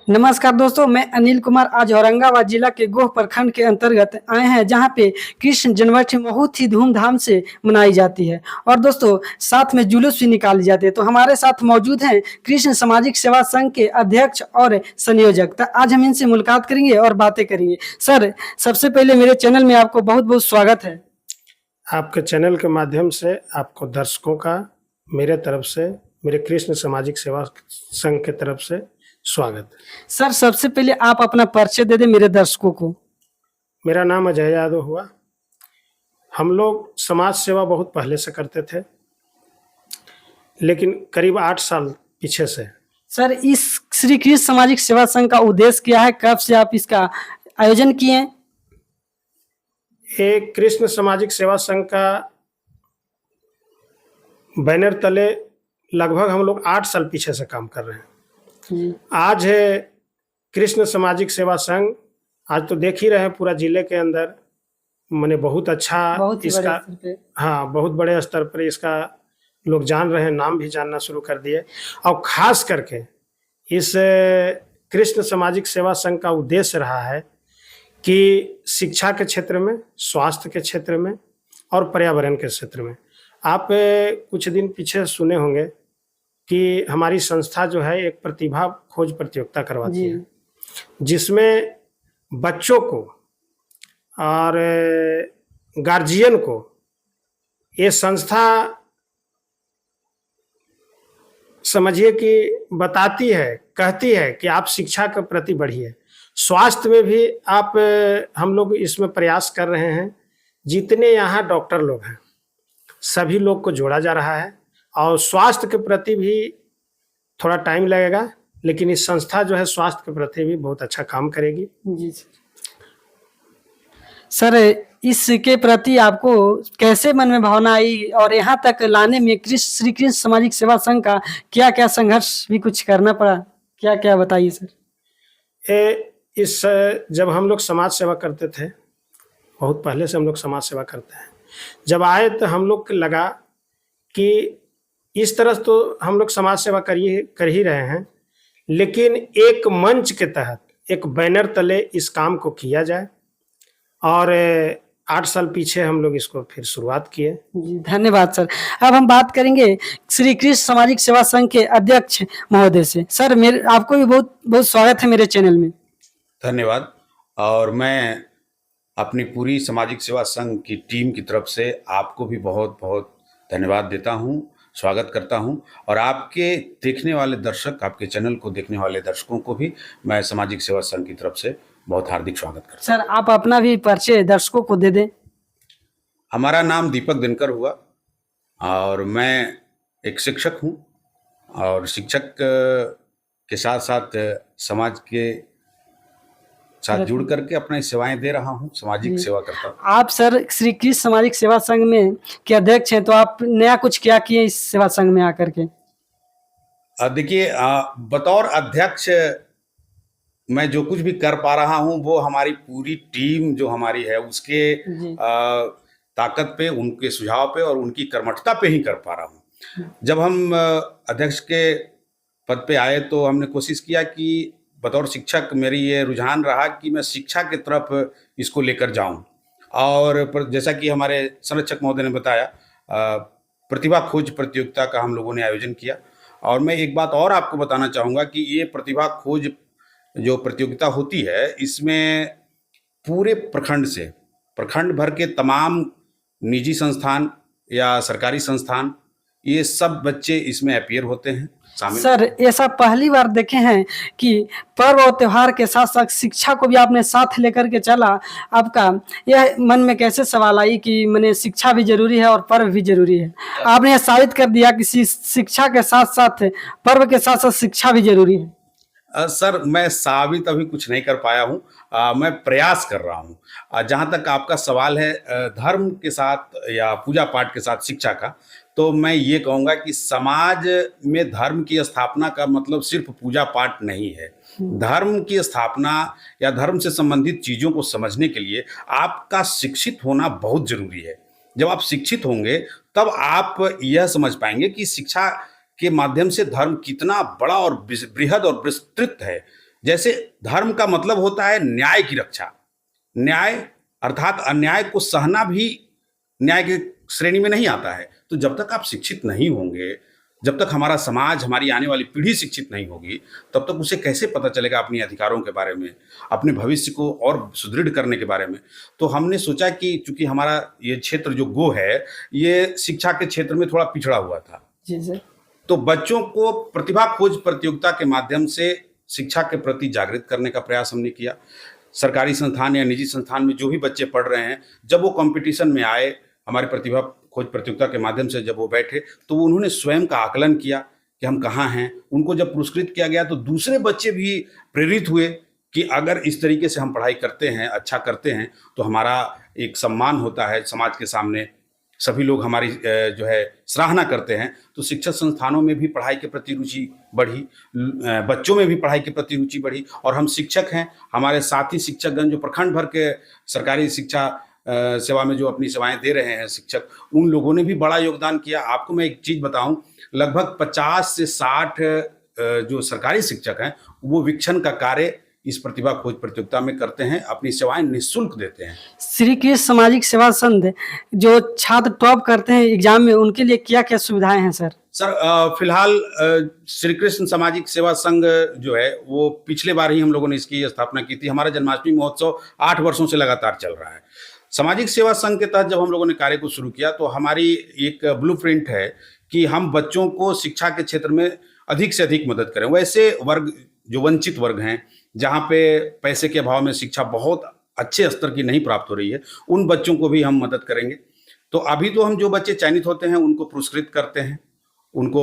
नमस्कार दोस्तों, मैं अनिल कुमार आज औरंगाबाद जिला के गोह प्रखंड के अंतर्गत आए हैं, जहां पे कृष्ण जन्माष्टमी बहुत ही धूमधाम से मनाई जाती है और दोस्तों साथ में जुलूस भी निकाली जाती है। तो हमारे साथ मौजूद हैं कृष्ण सामाजिक सेवा संघ के अध्यक्ष और संयोजक। तो आज हम इनसे मुलाकात करेंगे और बातें करेंगे। सर, सबसे पहले मेरे चैनल में आपको बहुत बहुत स्वागत है। आपके चैनल के माध्यम से आपको दर्शकों का मेरे तरफ से, मेरे कृष्ण सामाजिक सेवा संघ के तरफ से स्वागत। सर, सबसे पहले आप अपना परिचय दे दें मेरे दर्शकों को। मेरा नाम अजय यादव हुआ। हम लोग समाज सेवा बहुत पहले से करते थे, लेकिन करीब 8 साल पीछे से। सर, इस श्री कृष्ण सामाजिक सेवा संघ का उद्देश्य क्या है? कब से आप इसका आयोजन किए हैं? ये कृष्ण सामाजिक सेवा संघ का बैनर तले लगभग हम लोग 8 साल पीछे से काम कर रहे हैं। आज है कृष्ण सामाजिक सेवा संघ। आज तो देख ही रहे हैं पूरा जिले के अंदर मैंने बहुत अच्छा इसका, हाँ, बहुत बड़े स्तर पर इसका लोग जान रहे हैं, नाम भी जानना शुरू कर दिए। और खास करके इस कृष्ण सामाजिक सेवा संघ का उद्देश्य रहा है कि शिक्षा के क्षेत्र में, स्वास्थ्य के क्षेत्र में और पर्यावरण के क्षेत्र में। आप कुछ दिन पीछे सुने होंगे कि हमारी संस्था जो है एक प्रतिभा खोज प्रतियोगिता करवाती है, जिसमें बच्चों को और गार्जियन को ये संस्था समझिए कि बताती है, कहती है कि आप शिक्षा के प्रति बढ़िए। स्वास्थ्य में भी आप, हम लोग इसमें प्रयास कर रहे हैं। जितने यहाँ डॉक्टर लोग हैं सभी लोग को जोड़ा जा रहा है और स्वास्थ्य के प्रति भी थोड़ा टाइम लगेगा, लेकिन इस संस्था जो है स्वास्थ्य के प्रति भी बहुत अच्छा काम करेगी। जी सर, इसके प्रति आपको कैसे मन में भावना आई और यहाँ तक लाने में श्री कृष्ण सामाजिक सेवा संघ का क्या क्या संघर्ष भी कुछ करना पड़ा? क्या क्या बताइए सर। जब हम लोग समाज सेवा करते थे, बहुत पहले से हम लोग समाज सेवा करते हैं, जब आए तो हम लोग को लगा कि इस तरह तो हम लोग समाज सेवा कर ही रहे हैं, लेकिन एक मंच के तहत, एक बैनर तले इस काम को किया जाए। और 8 साल पीछे हम लोग इसको फिर शुरुआत किए। जी, धन्यवाद सर। अब हम बात करेंगे श्री कृष्ण सामाजिक सेवा संघ के अध्यक्ष महोदय से। सर, मेरे आपको भी बहुत बहुत स्वागत है मेरे चैनल में। धन्यवाद। और मैं अपनी पूरी सामाजिक सेवा संघ की टीम की तरफ से आपको भी बहुत बहुत धन्यवाद देता हूं, स्वागत करता हूं। और आपके देखने वाले दर्शक, आपके चैनल को देखने वाले दर्शकों को भी मैं सामाजिक सेवा संघ की तरफ से बहुत हार्दिक स्वागत करता हूं। सर, आप अपना भी परिचय दर्शकों को दे दें। हमारा नाम दीपक दिनकर हुआ और मैं एक शिक्षक हूं और शिक्षक के साथ साथ समाज के साथ जुड़ करके अपनी सेवाएं दे रहा हूं, सामाजिक सेवा करता हूं। आप सर श्री कृष्ण सामाजिक सेवा संघ में के अध्यक्ष हैं, तो आप नया कुछ क्या किए इस सेवा संघ में आकर के? देखिए, बतौर अध्यक्ष मैं जो कुछ भी कर पा रहा हूं वो हमारी पूरी टीम जो हमारी है उसके ताकत पे, उनके सुझाव पे और उनकी कर्मठता पे ही कर पा रहा हूं। जब हम अध्यक्ष के पद पे आए तो हमने कोशिश किया कि बतौर शिक्षक मेरी ये रुझान रहा कि मैं शिक्षा की तरफ इसको लेकर जाऊं। और जैसा कि हमारे संरक्षक महोदय ने बताया, प्रतिभा खोज प्रतियोगिता का हम लोगों ने आयोजन किया। और मैं एक बात और आपको बताना चाहूँगा कि ये प्रतिभा खोज जो प्रतियोगिता होती है, इसमें पूरे प्रखंड भर के तमाम निजी संस्थान या सरकारी संस्थान, ये सब बच्चे इसमें अपीयर होते हैं, शामिल। सर, ऐसा पहली बार देखे हैं कि पर्व और त्योहार के साथ साथ शिक्षा को भी आपने साथ लेकर के चला। आपका यह मन में कैसे सवाल आई कि मैंने शिक्षा भी जरूरी है और पर्व भी जरूरी है? आपने यह साबित कर दिया कि शिक्षा के साथ साथ पर्व के साथ साथ शिक्षा भी जरूरी है। सर, मैं साबित अभी कुछ नहीं कर पाया हूँ, मैं प्रयास कर रहा हूँ। जहाँ तक आपका सवाल है धर्म के साथ या पूजा पाठ के साथ शिक्षा का, तो मैं ये कहूँगा कि समाज में धर्म की स्थापना का मतलब सिर्फ पूजा पाठ नहीं है। धर्म की स्थापना या धर्म से संबंधित चीज़ों को समझने के लिए आपका शिक्षित होना बहुत जरूरी है। जब आप शिक्षित होंगे तब आप यह समझ पाएंगे कि शिक्षा के माध्यम से धर्म कितना बड़ा और बृहद और विस्तृत है। जैसे धर्म का मतलब होता है न्याय की रक्षा। न्याय अर्थात अन्याय को सहना भी न्याय की श्रेणी में नहीं आता है। तो जब तक आप शिक्षित नहीं होंगे, जब तक हमारा समाज, हमारी आने वाली पीढ़ी शिक्षित नहीं होगी, तब तक उसे कैसे पता चलेगा अपने अधिकारों के बारे में, अपने भविष्य को और सुदृढ़ करने के बारे में। तो हमने सोचा कि चूंकि हमारा ये क्षेत्र जो गो है, ये शिक्षा के क्षेत्र में थोड़ा पिछड़ा हुआ था, जी सर। तो बच्चों को प्रतिभा खोज प्रतियोगिता के माध्यम से शिक्षा के प्रति जागृत करने का प्रयास हमने किया। सरकारी संस्थान या निजी संस्थान में जो भी बच्चे पढ़ रहे हैं, जब वो कंपटीशन में आए, हमारे प्रतिभा खोज प्रतियोगिता के माध्यम से जब वो बैठे, तो उन्होंने स्वयं का आकलन किया कि हम कहाँ हैं। उनको जब पुरस्कृत किया गया तो दूसरे बच्चे भी प्रेरित हुए कि अगर इस तरीके से हम पढ़ाई करते हैं, अच्छा करते हैं, तो हमारा एक सम्मान होता है समाज के सामने, सभी लोग हमारी जो है सराहना करते हैं। तो शिक्षण संस्थानों में भी पढ़ाई के प्रति रुचि बढ़ी, बच्चों में भी पढ़ाई के प्रति रुचि बढ़ी। और हम शिक्षक हैं, हमारे साथी शिक्षकगण जो प्रखंड भर के सरकारी शिक्षा सेवा में जो अपनी सेवाएं दे रहे हैं शिक्षक, उन लोगों ने भी बड़ा योगदान किया। आपको मैं एक चीज़ बताऊं, लगभग 50 से 60 जो सरकारी शिक्षक हैं, वो वीक्षण का कार्य इस प्रतिभा खोज प्रतियोगिता में करते हैं, अपनी सेवाएं निःशुल्क देते हैं। श्री कृष्ण सामाजिक सेवा संघ जो छात्र टॉप करते हैं एग्जाम में, उनके लिए क्या क्या सुविधाएं हैं सर? सर फिलहाल श्री कृष्ण सामाजिक सेवा संघ जो है वो पिछले बार ही हम लोगों ने इसकी स्थापना की थी। हमारा जन्माष्टमी महोत्सव 8 वर्षों से लगातार चल रहा है। सामाजिक सेवा संघ के तहत जब हम लोगों ने कार्य को शुरू किया, तो हमारी एक ब्लूप्रिंट है कि हम बच्चों को शिक्षा के क्षेत्र में अधिक से अधिक मदद करें। वैसे वर्ग जो वंचित वर्ग हैं, जहाँ पे पैसे के अभाव में शिक्षा बहुत अच्छे स्तर की नहीं प्राप्त हो रही है, उन बच्चों को भी हम मदद करेंगे। तो अभी तो हम जो बच्चे चयनित होते हैं उनको पुरस्कृत करते हैं, उनको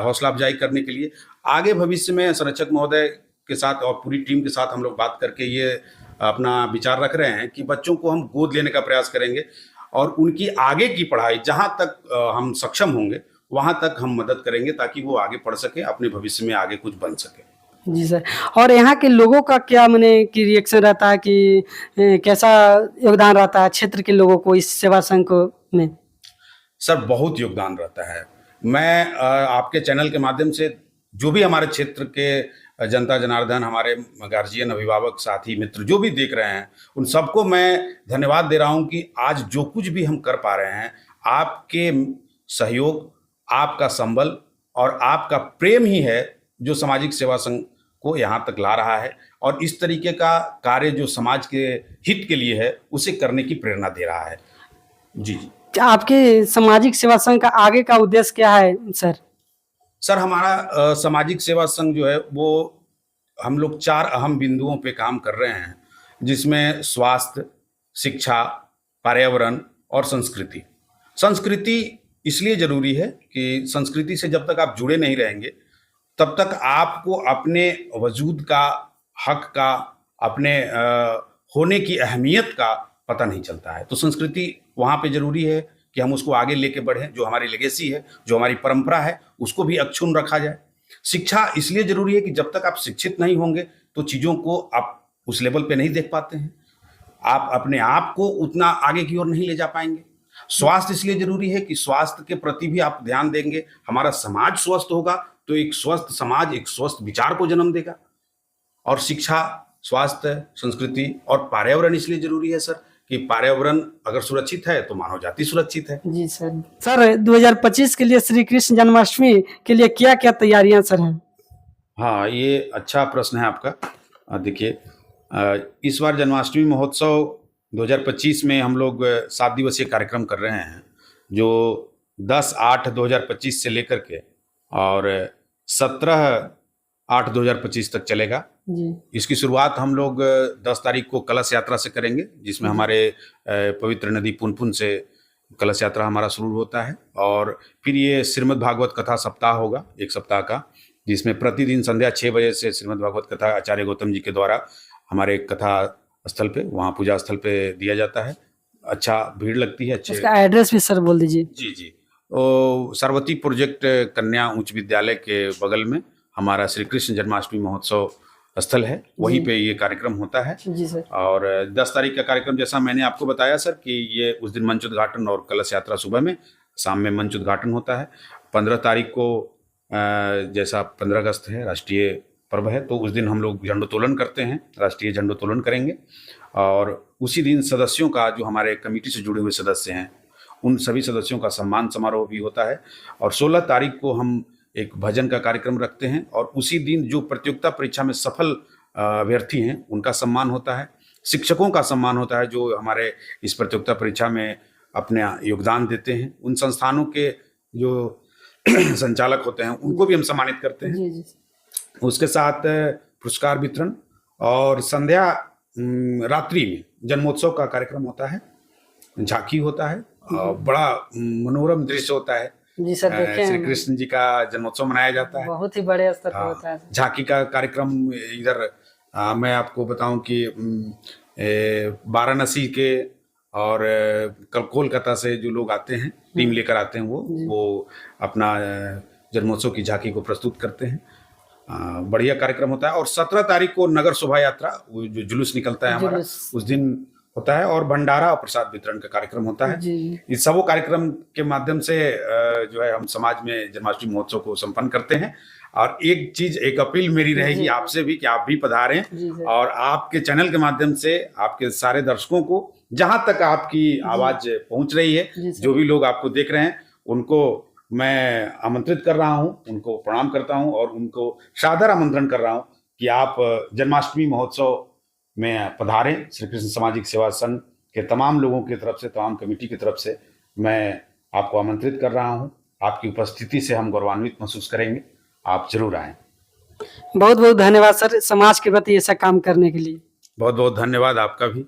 हौसला अफजाई करने के लिए। आगे भविष्य में संरक्षक महोदय के साथ और पूरी टीम के साथ हम लोग बात करके ये अपना विचार रख रहे हैं कि बच्चों को हम गोद लेने का प्रयास करेंगे और उनकी आगे की पढ़ाई जहाँ तक हम सक्षम होंगे वहाँ तक हम मदद करेंगे, ताकि वो आगे पढ़ सके, अपने भविष्य में आगे कुछ बन सके। जी सर। और यहाँ के लोगों का क्या माने कि रिएक्शन रहता है कि कैसा योगदान रहता है क्षेत्र के लोगों को इस सेवा संघ को में? सर बहुत योगदान रहता है। मैं आपके चैनल के माध्यम से जो भी हमारे क्षेत्र के जनता जनार्दन, हमारे गार्जियन, अभिभावक, साथी, मित्र जो भी देख रहे हैं, उन सबको मैं धन्यवाद दे रहा हूं कि आज जो कुछ भी हम कर पा रहे हैं, आपके सहयोग, आपका संबल और आपका प्रेम ही है जो सामाजिक सेवा संघ को यहाँ तक ला रहा है और इस तरीके का कार्य जो समाज के हित के लिए है उसे करने की प्रेरणा दे रहा है। जी जी। आपके सामाजिक सेवा संघ का आगे का उद्देश्य क्या है सर? सर हमारा सामाजिक सेवा संघ जो है वो हम लोग 4 अहम बिंदुओं पे काम कर रहे हैं, जिसमें स्वास्थ्य, शिक्षा, पर्यावरण और संस्कृति। संस्कृति इसलिए जरूरी है कि संस्कृति से जब तक आप जुड़े नहीं रहेंगे तब तक आपको अपने वजूद का, हक का, अपने होने की अहमियत का पता नहीं चलता है। तो संस्कृति वहाँ पे जरूरी है कि हम उसको आगे लेके बढ़ें। जो हमारी लेगेसी है, जो हमारी परंपरा है, उसको भी अक्षुण्ण रखा जाए। शिक्षा इसलिए जरूरी है कि जब तक आप शिक्षित नहीं होंगे तो चीज़ों को आप उस लेवल पे नहीं देख पाते हैं, आप अपने आप को उतना आगे की ओर नहीं ले जा पाएंगे। स्वास्थ्य इसलिए जरूरी है कि स्वास्थ्य के प्रति भी आप ध्यान देंगे। हमारा समाज स्वस्थ होगा तो एक स्वस्थ समाज एक स्वस्थ विचार को जन्म देगा। और शिक्षा, स्वास्थ्य, संस्कृति और पर्यावरण इसलिए जरूरी है सर कि पर्यावरण अगर सुरक्षित है तो मानव जाति सुरक्षित है। जी सर। सर 2025 के लिए श्री कृष्ण जन्माष्टमी के लिए क्या क्या तैयारियां सर हैं? हाँ, ये अच्छा प्रश्न है आपका। देखिए, इस बार जन्माष्टमी महोत्सव 2025 में हम लोग 7 दिवसीय कार्यक्रम कर रहे हैं, जो 10/8/2025 से लेकर के और 17/8/2025 तक चलेगा। जी। इसकी शुरुआत हम लोग 10 तारीख को कलश यात्रा से करेंगे, जिसमें हमारे पवित्र नदी पुनपुन से कलश यात्रा हमारा शुरू होता है। और फिर ये श्रीमद् भागवत कथा सप्ताह होगा, 1 सप्ताह का, जिसमें प्रतिदिन संध्या 6 बजे से श्रीमद् भागवत कथा आचार्य गौतम जी के द्वारा हमारे कथा स्थल पे, वहाँ पूजा स्थल पे दिया जाता है। अच्छा भीड़ लगती है। अच्छे उसका एड्रेस भी सर बोल दीजिए। जी जी। सरवती प्रोजेक्ट कन्या उच्च विद्यालय के बगल में हमारा श्री कृष्ण जन्माष्टमी महोत्सव स्थल है, वहीं पे ये कार्यक्रम होता है। जी सर। और 10 तारीख का कार्यक्रम जैसा मैंने आपको बताया सर कि ये उस दिन मंच उद्घाटन और कलश यात्रा सुबह में, शाम में मंच उद्घाटन होता है। 15 तारीख को जैसा 15 अगस्त है, राष्ट्रीय पर्व है, तो उस दिन हम लोग झंडोत्तोलन करते हैं, राष्ट्रीय झंडोत्तोलन करेंगे। और उसी दिन सदस्यों का, जो हमारे कमेटी से जुड़े हुए सदस्य हैं, उन सभी सदस्यों का सम्मान समारोह भी होता है। और 16 तारीख को हम एक भजन का कार्यक्रम रखते हैं, और उसी दिन जो प्रतियोगिता परीक्षा में सफल अभ्यर्थी हैं उनका सम्मान होता है। शिक्षकों का सम्मान होता है जो हमारे इस प्रतियोगिता परीक्षा में अपने योगदान देते हैं। उन संस्थानों के जो संचालक होते हैं उनको भी हम सम्मानित करते हैं। जी जी। उसके साथ पुरस्कार वितरण, और संध्या रात्रि में जन्मोत्सव का कार्यक्रम होता है, झांकी होता है, और बड़ा मनोरम दृश्य होता है। जी सर, देखे श्री हैं। कृष्ण जी का जन्मोत्सव मनाया जाता है। बहुत ही बड़े स्तर पर हाँ, होता है। झांकी का कार्यक्रम इधर मैं आपको बताऊं कि वाराणसी के और कोलकाता से जो लोग आते हैं, टीम लेकर आते हैं, वो अपना जन्मोत्सव की झांकी को प्रस्तुत करते हैं। बढ़िया कार्यक्रम होता है। और 17 तारीख को नगर शोभा यात्रा, वो जो जुलूस निकलता है हमारा, उस दिन होता है। और भंडारा और प्रसाद वितरण का कार्यक्रम होता है। जी। इस सब कार्यक्रम के माध्यम से जो है हम समाज में जन्माष्टमी महोत्सव को संपन्न करते हैं। और एक चीज, एक अपील मेरी रहेगी आपसे भी कि आप भी पधारें, और आपके चैनल के माध्यम से आपके सारे दर्शकों को, जहां तक आपकी आवाज पहुंच रही है, जो भी लोग आपको देख रहे हैं, उनको मैं आमंत्रित कर रहा हूं, उनको प्रणाम करता हूं, और उनको सादर आमंत्रण कर रहा हूं कि आप जन्माष्टमी महोत्सव में पधारें। श्री कृष्ण सामाजिक सेवा संघ के तमाम लोगों की तरफ से, तमाम कमेटी की तरफ से मैं आपको आमंत्रित कर रहा हूं। आपकी उपस्थिति से हम गौरवान्वित महसूस करेंगे। आप जरूर आएं। बहुत बहुत धन्यवाद सर, समाज के प्रति ऐसा काम करने के लिए। बहुत बहुत धन्यवाद आपका भी।